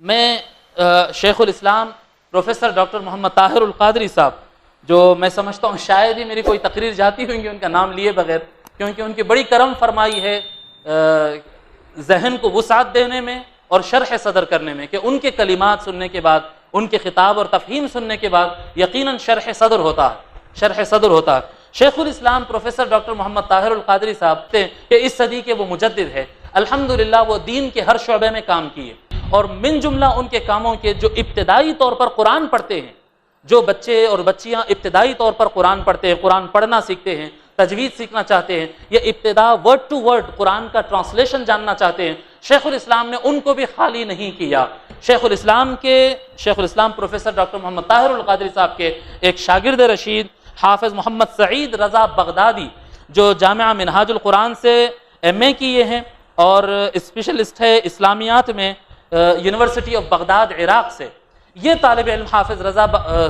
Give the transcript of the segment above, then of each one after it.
میں شیخ الاسلام professor doctor محمد طاہر القادری صاحب، جو میں سمجھتا ہوں شاید ہی میری کوئی تقریر جاتی ہوئی ان کا نام لیے بغیر، کیونکہ ان کی بڑی کرم فرمائی ہے ذہن کو وسعت دینے میں اور شرح صدر کرنے میں، کہ ان کے کلمات سننے کے بعد، ان کے خطاب اور تفہیم سننے کے بعد یقیناً شرح صدر ہوتا ہے۔ شیخ الاسلام پروفیسر ڈاکٹر محمد طاہر القادری صاحب تھے کہ اس صدی کے وہ مجدد ہے، الحمدللہ وہ دین کے ہر شعبے میں کام کیے، اور من جملہ ان کے کاموں کے جو ابتدائی طور پر قرآن پڑھتے ہیں، جو بچے اور بچیاں ابتدائی طور پر قرآن پڑھتے ہیں، قرآن پڑھنا سیکھتے ہیں، تجوید سیکھنا چاہتے ہیں، یا ابتدا ورڈ ٹو ورڈ قرآن کا ٹرانسلیشن جاننا چاہتے ہیں، شیخ الاسلام نے ان کو بھی خالی نہیں کیا۔ شیخ الاسلام پروفیسر ڈاکٹر محمد طاہر القادری صاحب کے ایک شاگرد رشید حافظ محمد سعید رضا بغدادی، جو جامعہ منہاج القرآن سے MA کیے ہیں اور اسپیشلسٹ ہے اسلامیات میں یونیورسٹی آف بغداد عراق سے، یہ طالب علم حافظ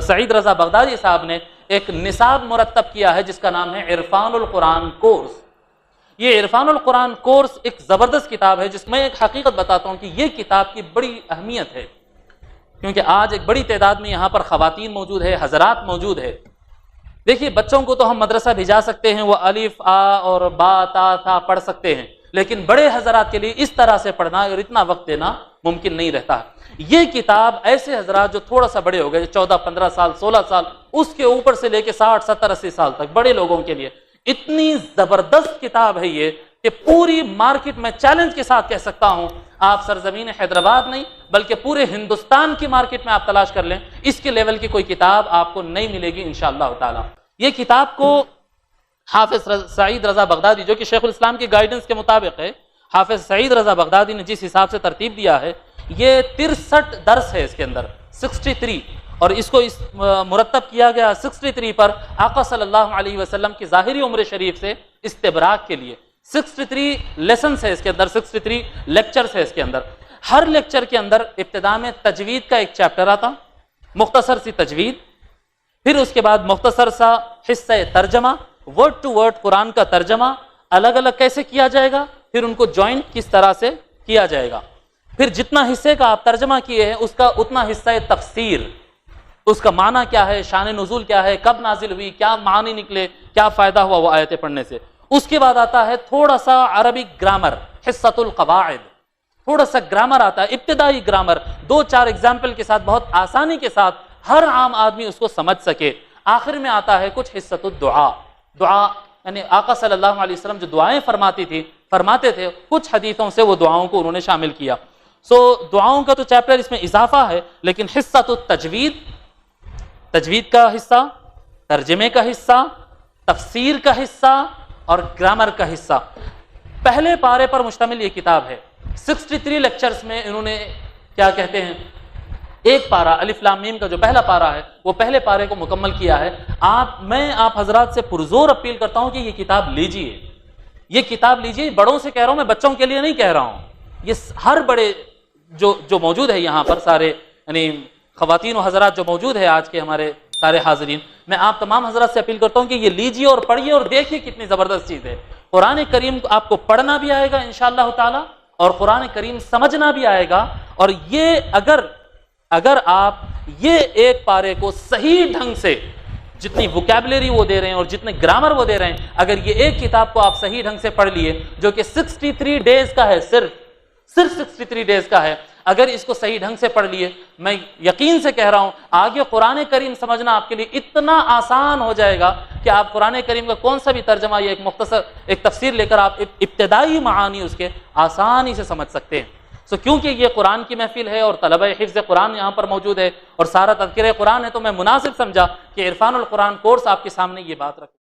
سعید رضا بغدادی صاحب نے ایک نصاب مرتب کیا ہے جس کا نام ہے عرفان القرآن کورس۔ یہ عرفان القرآن کورس ایک زبردست کتاب ہے، جس میں ایک حقیقت بتاتا ہوں کہ یہ کتاب کی بڑی اہمیت ہے، کیونکہ آج ایک بڑی تعداد میں یہاں پر خواتین موجود ہے، حضرات موجود ہے۔ دیکھیے بچوں کو تو ہم مدرسہ بھیجا سکتے ہیں، وہ الف آ اور با تا تھا پڑھ سکتے ہیں، لیکن بڑے حضرات کے لیے اس طرح سے پڑھنا اور اتنا وقت دینا ممکن نہیں رہتا۔ یہ کتاب ایسے حضرات جو تھوڑا سا بڑے ہو گئے، 14 15 سال 16 سال، اس کے اوپر سے لے کے 60 70 80 سال تک بڑے لوگوں کے لیے اتنی زبردست کتاب ہے یہ، کہ پوری مارکیٹ میں چیلنج کے ساتھ کہہ سکتا ہوں، آپ سرزمین حیدرآباد نہیں بلکہ پورے ہندوستان کی مارکیٹ میں آپ تلاش کر لیں، اس کے لیول کی کوئی کتاب آپ کو نہیں ملے گی انشاءاللہ تعالی۔ یہ کتاب کو حافظ سعید رضا بغدادی، جو کہ شیخ الاسلام کی گائیڈنس کے مطابق ہے، حافظ سعید رضا بغدادی نے جس حساب سے ترتیب دیا ہے، یہ 63 درس ہے اس کے اندر، 63، اور اس کو مرتب کیا گیا 63 پر آقا صلی اللہ علیہ وسلم کی ظاہری عمر شریف سے استبراک کے لیے۔ 63 لیسنز ہے اس کے اندر، 63 لیکچرز ہے اس کے اندر۔ ہر لیکچر کے اندر ابتدا میں تجوید کا ایک چیپٹر آتا، مختصر سی تجوید، پھر اس کے بعد مختصر سا حصہ ترجمہ، ورڈ ٹو ورڈ قرآن کا ترجمہ الگ الگ کیسے کیا جائے گا، پھر ان کو جوائنٹ کس طرح سے کیا جائے گا، پھر جتنا حصے کا آپ ترجمہ کیے ہیں اس کا اتنا حصہ تفسیر، اس کا معنی کیا ہے، شان نزول کیا ہے، کب نازل ہوئی، کیا معنی نکلے، کیا فائدہ ہوا وہ آیتیں پڑھنے سے۔ اس کے بعد آتا ہے تھوڑا سا عربی گرامر، حصۃ القواعد، تھوڑا سا گرامر آتا ہے، ابتدائی گرامر، 2-4 ایگزامپل کے ساتھ بہت آسانی کے ساتھ ہر عام آدمی اس کو سمجھ سکے۔ آخر میں آتا ہے کچھ حصۃ الدعا، دعا یعنی آقا صلی اللہ علیہ وسلم جو دعائیں فرماتے تھے، کچھ حدیثوں سے وہ دعاؤں کو انہوں نے شامل کیا۔ دعاؤں کا تو چیپٹر اس میں اضافہ ہے، لیکن حصۃ التجوید، تجوید کا حصہ، ترجمے کا حصہ، تفسیر کا حصہ اور گرامر کا حصہ، پہلے پارے پر مشتمل یہ کتاب ہے۔ 63 لیکچرز میں انہوں نے کیا کہتے ہیں، ایک پارہ الف لام میم کا جو پہلا پارہ ہے، وہ پہلے پارے کو مکمل کیا ہے۔ میں آپ حضرات سے پرزور اپیل کرتا ہوں کہ یہ کتاب لیجئے، یہ کتاب لیجئے، بڑوں سے کہہ رہا ہوں میں، بچوں کے لیے نہیں کہہ رہا ہوں۔ یہ ہر بڑے جو موجود ہے یہاں پر، سارے یعنی خواتین و حضرات جو موجود ہے آج کے ہمارے سارے حاضرین، میں آپ تمام حضرات سے اپیل کرتا ہوں کہ یہ لیجئے اور پڑھیے اور دیکھیے کتنی زبردست چیز ہے۔ قرآن کریم آپ کو پڑھنا بھی آئے گا انشاءاللہ تعالی، اور قرآن کریم سمجھنا بھی آئے گا، اور یہ اگر آپ یہ ایک پارے کو صحیح ڈھنگ سے، جتنی ووکیبلری وہ دے رہے ہیں اور جتنے گرامر وہ دے رہے ہیں، اگر یہ ایک کتاب کو آپ صحیح ڈھنگ سے پڑھ لیے، جو کہ 63 ڈیز کا ہے، صرف 63 ڈیز کا ہے، اگر اس کو صحیح ڈھنگ سے پڑھ لیے، میں یقین سے کہہ رہا ہوں آگے قرآن کریم سمجھنا آپ کے لیے اتنا آسان ہو جائے گا کہ آپ قرآن کریم کا کون سا بھی ترجمہ یا ایک مختصر ایک تفسیر لے کر آپ ابتدائی معانی اس کے آسانی سے سمجھ سکتے ہیں۔ کیونکہ یہ قرآن کی محفل ہے اور طلبہ حفظ قرآن یہاں پر موجود ہے اور سارا تذکرہ قرآن ہے، تو میں مناسب سمجھا کہ عرفان القرآن کورس آپ کے سامنے یہ بات رکھوں۔